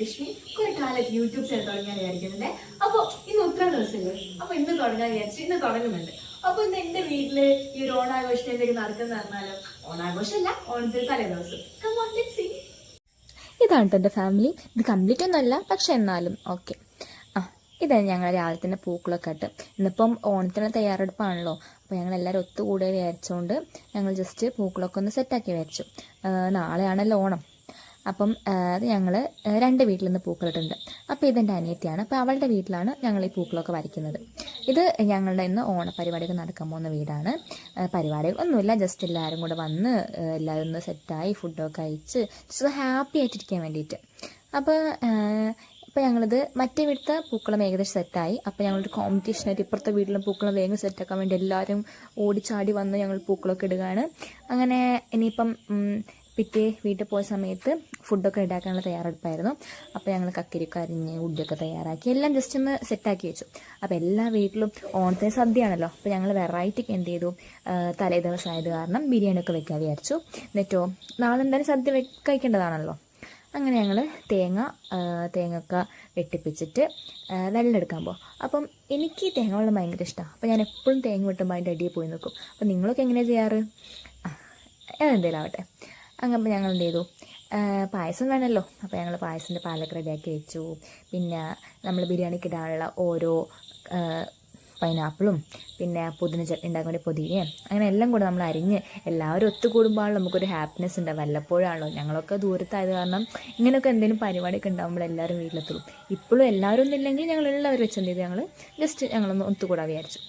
ലക്ഷ്മി കുറെ കാലത്ത് YouTube channel തുടങ്ങാൻ വിചാരിക്കുന്നുണ്ട്. അപ്പോൾ ഇന്ന് ഉത്തര ദിവസമല്ലേ, അപ്പൊ ഇന്ന് തുടങ്ങാൻ വിചാരിച്ചു. ഇന്ന് തുടങ്ങുന്നുണ്ട്. അപ്പൊ ഇന്ന് എന്റെ വീട്ടില് ഈ ഒരു ഓണാഘോഷം എന്തെങ്കിലും നടക്കുന്ന പറഞ്ഞാലും ഓണാഘോഷമല്ല, ഓണത്തിന് തലേ ദിവസം. ഇതാണ് എൻ്റെ ഫാമിലി. ഇത് കംപ്ലീറ്റ് ഒന്നുമല്ല, പക്ഷെ എന്നാലും ഓക്കെ. ഇതാണ് ഞങ്ങൾ രാവിലെ തന്നെ പൂക്കളൊക്കെ ഇട്ട്. ഇന്നിപ്പം ഓണത്തിനുള്ള തയ്യാറെടുപ്പാണല്ലോ, അപ്പോൾ ഞങ്ങൾ എല്ലാവരും ഒത്തുകൂടെ വിചാരിച്ചുകൊണ്ട് ഞങ്ങൾ ജസ്റ്റ് പൂക്കളൊക്കെ ഒന്ന് സെറ്റാക്കി വിചാരിച്ചു. നാളെയാണല്ലോ ഓണം. അപ്പം അത് ഞങ്ങൾ രണ്ട് വീട്ടിൽ നിന്ന് പൂക്കളിട്ടുണ്ട്. അപ്പോൾ ഇതെൻ്റെ അനിയത്തിയാണ്. അപ്പോൾ അവളുടെ വീട്ടിലാണ് ഞങ്ങൾ ഈ പൂക്കളൊക്കെ വരയ്ക്കുന്നത്. ഇത് ഞങ്ങളുടെ ഇന്ന് ഓണപരിപാടിയൊക്കെ നടക്കാൻ പോകുന്ന വീടാണ്. പരിപാടികൾ ഒന്നുമില്ല, ജസ്റ്റ് എല്ലാവരും കൂടെ വന്ന് എല്ലാവരും ഒന്ന് സെറ്റായി ഫുഡൊക്കെ കഴിച്ച് ജസ്റ്റ് ഹാപ്പി ആയിട്ടിരിക്കാൻ വേണ്ടിയിട്ട്. അപ്പോൾ ഞങ്ങളിത് മറ്റേ വീട്ടിലത്തെ പൂക്കളം ഏകദേശം സെറ്റായി. അപ്പോൾ ഞങ്ങളൊരു കോമ്പറ്റീഷനായിട്ട് ഇപ്പുറത്തെ വീട്ടിലും പൂക്കളം വേഗം സെറ്റാക്കാൻ വേണ്ടി എല്ലാവരും ഓടിച്ചാടി വന്ന് ഞങ്ങൾ പൂക്കളൊക്കെ ഇടുകയാണ്. അങ്ങനെ ഇനിയിപ്പം പിറ്റേ വീട്ടിൽ പോയ സമയത്ത് ഫുഡൊക്കെ ഉണ്ടാക്കാനുള്ള തയ്യാറെടുപ്പായിരുന്നു. അപ്പോൾ ഞങ്ങൾ കക്കരിയൊക്കെ അരിഞ്ഞ് ഉഡിയൊക്കെ തയ്യാറാക്കി എല്ലാം ജസ്റ്റ് ഒന്ന് സെറ്റാക്കി വെച്ചു. അപ്പോൾ എല്ലാ വീട്ടിലും ഓണത്തിന് സദ്യയാണല്ലോ, അപ്പോൾ ഞങ്ങൾ വെറൈറ്റിക്ക് എന്ത് ചെയ്തു, തലേ ദിവസം ആയത് കാരണം ബിരിയാണിയൊക്കെ വെക്കാൻ വിചാരിച്ചു. എന്നിട്ടോ നാളെ എന്തായാലും സദ്യ കഴിക്കേണ്ടതാണല്ലോ. അങ്ങനെ ഞങ്ങൾ തേങ്ങയൊക്കെ വെട്ടിപ്പിച്ചിട്ട് വെള്ളം എടുക്കാൻ പോകും. അപ്പം എനിക്ക് തേങ്ങ വെള്ളം ഭയങ്കര ഇഷ്ടമാണ്. അപ്പോൾ ഞാൻ എപ്പോഴും തേങ്ങ വെട്ടുമ്പോൾ അതിൻ്റെ അടിയിൽ പോയി നിൽക്കും. അപ്പോൾ നിങ്ങളൊക്കെ എങ്ങനെയാണ് ചെയ്യാറ്? എന്തെങ്കിലും ആവട്ടെ. അങ്ങനെ ഞങ്ങൾ എന്ത് ചെയ്തു, പായസം വേണമല്ലോ. അപ്പോൾ ഞങ്ങൾ പായസത്തിൻ്റെ പാലൊക്കെ റെഡിയാക്കി വെച്ചു. പിന്നെ നമ്മൾ ബിരിയാണിക്ക് ഇടാനുള്ള ഓരോ പൈനാപ്പിളും പിന്നെ പുതിന ചട്നി ഉണ്ടാക്കാൻ വേണ്ടി പുതിനയും അങ്ങനെ എല്ലാം കൂടെ നമ്മൾ അരിഞ്ഞ് എല്ലാവരും ഒത്തുകൂടുമ്പോഴാണല്ലോ നമുക്കൊരു ഹാപ്പിനെസ് ഉണ്ട്. വല്ലപ്പോഴാണല്ലോ. ഞങ്ങളൊക്കെ ദൂരത്തായത് കാരണം ഇങ്ങനെയൊക്കെ എന്തെങ്കിലും പരിപാടിയൊക്കെ ഉണ്ടാകുമ്പോൾ എല്ലാവരും വീട്ടിലെത്തുള്ളൂ. ഇപ്പോഴും എല്ലാവരും ഒന്നുമില്ലെങ്കിൽ ഞങ്ങൾ എല്ലാവരും വെച്ചെന്ത് ചെയ്ത് ഞങ്ങളൊന്ന് ഒത്തുകൂടാൻ വിചാരിച്ചു.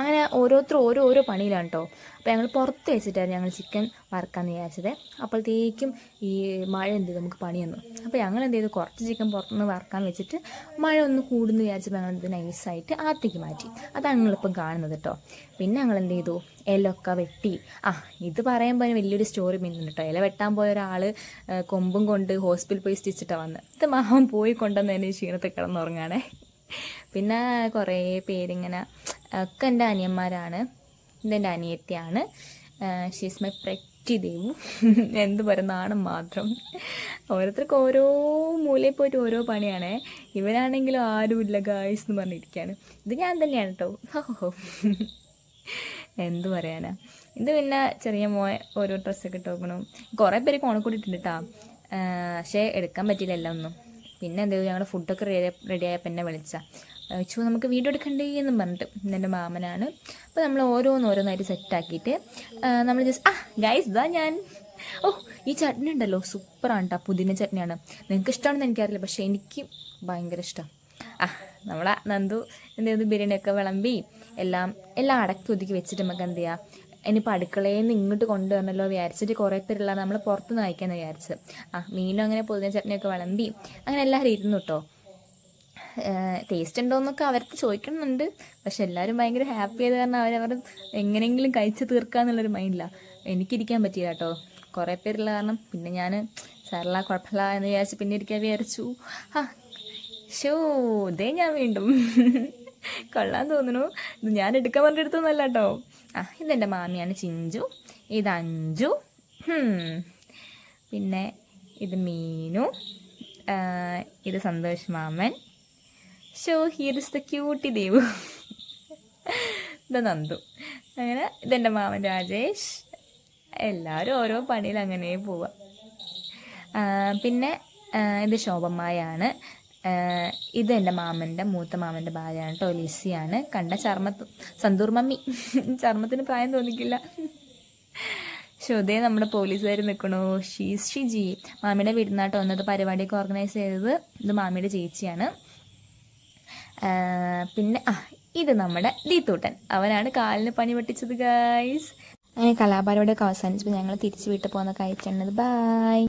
അങ്ങനെ ഓരോരുത്തർ ഓരോ പണിയിലാണ് കേട്ടോ. അപ്പോൾ ഞങ്ങൾ പുറത്ത് വെച്ചിട്ടായിരുന്നു ഞങ്ങൾ ചിക്കൻ വറുക്കാമെന്ന് വിചാരിച്ചത്. അപ്പോഴത്തേക്കും ഈ മഴ എന്ത് ചെയ്തു, നമുക്ക് പണി വന്നു. അപ്പോൾ ഞങ്ങൾ എന്ത് ചെയ്തു, കുറച്ച് ചിക്കൻ പുറത്തുനിന്ന് വറുക്കാൻ വെച്ചിട്ട് മഴ ഒന്ന് കൂടുന്നു വിചാരിച്ചപ്പോൾ ഞങ്ങൾ ഇത് നൈസായിട്ട് അകത്തേക്ക് മാറ്റി. അതാണ് നിങ്ങളിപ്പം കാണുന്നത് കേട്ടോ. പിന്നെ ഞങ്ങൾ എന്ത് ചെയ്തു, ഇലയൊക്കെ വെട്ടി. ഇത് പറയുമ്പോൾ വലിയൊരു സ്റ്റോറി മിന്നുണ്ട് കേട്ടോ. ഇല വെട്ടാൻ പോയ ഒരാൾ കൊമ്പും കൊണ്ട് ഹോസ്പിറ്റലിൽ പോയി സ്റ്റിച്ചിട്ടാണ് വന്നത്. ഇത് മാമൻ പോയി കൊണ്ടുവന്നതിന് ക്ഷീണത്തിൽ കിടന്നുറങ്ങാണേ. പിന്നെ കുറേ പേരിങ്ങനെ ഒക്കെ എൻ്റെ അനിയന്മാരാണ്. ഇതെൻ്റെ അനിയത്തിയാണ്. She's my pretty Devu. എന്ത് പറയുന്നതാണ് മാത്രം. ഓരോരുത്തർക്ക് ഓരോ മൂലയിൽ പോയിട്ട് ഓരോ പണിയാണേ. ഇവരാണെങ്കിലും ആരുമില്ല ഗായ്സ് എന്ന് പറഞ്ഞിരിക്കുകയാണ്. ഇത് ഞാൻ തന്നെയാണ് കേട്ടോ. എന്ത് പറയാനാ. ഇത് പിന്നെ ചെറിയ മോൻ ഓരോ ഡ്രസ്സൊക്കെ ഇട്ട് നോക്കണം. കുറേ പേര് കോണക്കൂട്ടിട്ടുണ്ട് കേട്ടോ. പക്ഷേ എടുക്കാൻ പറ്റിയില്ല എല്ലാം ഒന്നും. പിന്നെ എന്ത് ചെയ്തു, ഞങ്ങളുടെ ഫുഡൊക്കെ റെഡിയായപ്പോൾ എന്നെ വിളിച്ചാൽ വെച്ചു നമുക്ക് വീഡിയോ എടുക്കണ്ടേ എന്നും പറഞ്ഞിട്ട്. എൻ്റെ മാമനാണ്. അപ്പോൾ നമ്മൾ ഓരോന്നായിട്ട് സെറ്റാക്കിയിട്ട് നമ്മൾ ജസ്റ്റ് ഗൈസ് ഇതാ ഞാൻ ഈ ചട്നി ഉണ്ടല്ലോ സൂപ്പറാണ് കേട്ടോ. പുതിന ചട്നിയാണ്. നിങ്ങൾക്ക് ഇഷ്ടമാണെന്ന് എനിക്കറിയില്ല, പക്ഷേ എനിക്ക് ഭയങ്കര ഇഷ്ടം. നമ്മളെ നന്ദു എന്ത് ചെയ്തു, ബിരിയാണിയൊക്കെ വിളമ്പി എല്ലാം അടക്കി ഒതുക്കി വെച്ചിട്ട് നമുക്ക് എന്ത് ചെയ്യാം, ഇനിയിപ്പോൾ അടുക്കളയിൽ നിന്ന് ഇങ്ങോട്ട് കൊണ്ടുവരണമല്ലോ വിചാരിച്ചിട്ട് കുറേ പേരുള്ള നമ്മൾ പുറത്തുനിന്ന് അയക്കാമെന്ന് വിചാരിച്ചത്. മീനും അങ്ങനെ പുതിന ചട്നിയൊക്കെ വിളമ്പി അങ്ങനെ എല്ലാവരും ഇരുന്നു കേട്ടോ. ടേസ്റ്റ് ഉണ്ടോയെന്നൊക്കെ അവർക്ക് ചോദിക്കുന്നുണ്ട്. പക്ഷെ എല്ലാവരും ഭയങ്കര ഹാപ്പി ആയത് കാരണം അവരവർ എങ്ങനെയെങ്കിലും കഴിച്ച് തീർക്കാന്നുള്ളൊരു മൈൻഡിലാണ്. എനിക്കിരിക്കാൻ പറ്റിയില്ല കേട്ടോ, കുറേ പേരുള്ള കാരണം. പിന്നെ ഞാൻ സാറില്ല കുഴപ്പമില്ല എന്ന് വിചാരിച്ച് പിന്നെ ഇരിക്കാൻ വിചാരിച്ചു. ഇതേ ഞാൻ വീണ്ടും കൊള്ളാൻ തോന്നുന്നു. ഇത് ഞാൻ എടുക്കാൻ പറഞ്ഞെടുത്തൊന്നുമല്ല കേട്ടോ. ഇതെൻ്റെ മാമിയാണ് ചിഞ്ചു. ഇത് അഞ്ചു. പിന്നെ ഇത് മീനു. ഇത് സന്തോഷ് മാമൻ. Here is the cutie Devu. ഇത് നന്ദു. അങ്ങനെ ഇതെൻ്റെ മാമൻ രാജേഷ്. എല്ലാവരും ഓരോ പണിയിൽ അങ്ങനെ പോവുക. പിന്നെ ഇത് ശോഭമ്മയാണ്. ഇത് എൻ്റെ മൂത്ത മാമൻ്റെ ഭാര്യയാണ് കേട്ടോ, ലിസിയാണ്. കണ്ട സന്തൂർ മമ്മി. ചർമ്മത്തിന് പ്രായം തോന്നിക്കില്ല. ശ്രുതയെ നമ്മുടെ പോലീസുകാർ നിൽക്കണു. ഷിജി മാമിയുടെ വീടിനാട്ടോ വന്നത്. പരിപാടിയൊക്കെ ഓർഗനൈസ് ചെയ്തത് ഇത് മാമിയുടെ ചേച്ചിയാണ്. പിന്നെ ഇത് നമ്മുടെ ദീത്തൂട്ടൻ. അവനാണ് കാലിന് പണി പറ്റിച്ചത് ഗൈസ്. അങ്ങനെ കലാപരിപാടിയൊക്കെ അവസാനിച്ചപ്പോൾ ഞങ്ങൾ തിരിച്ച് വീട്ടിൽ പോകുന്ന കഴിച്ചത്. ബൈ.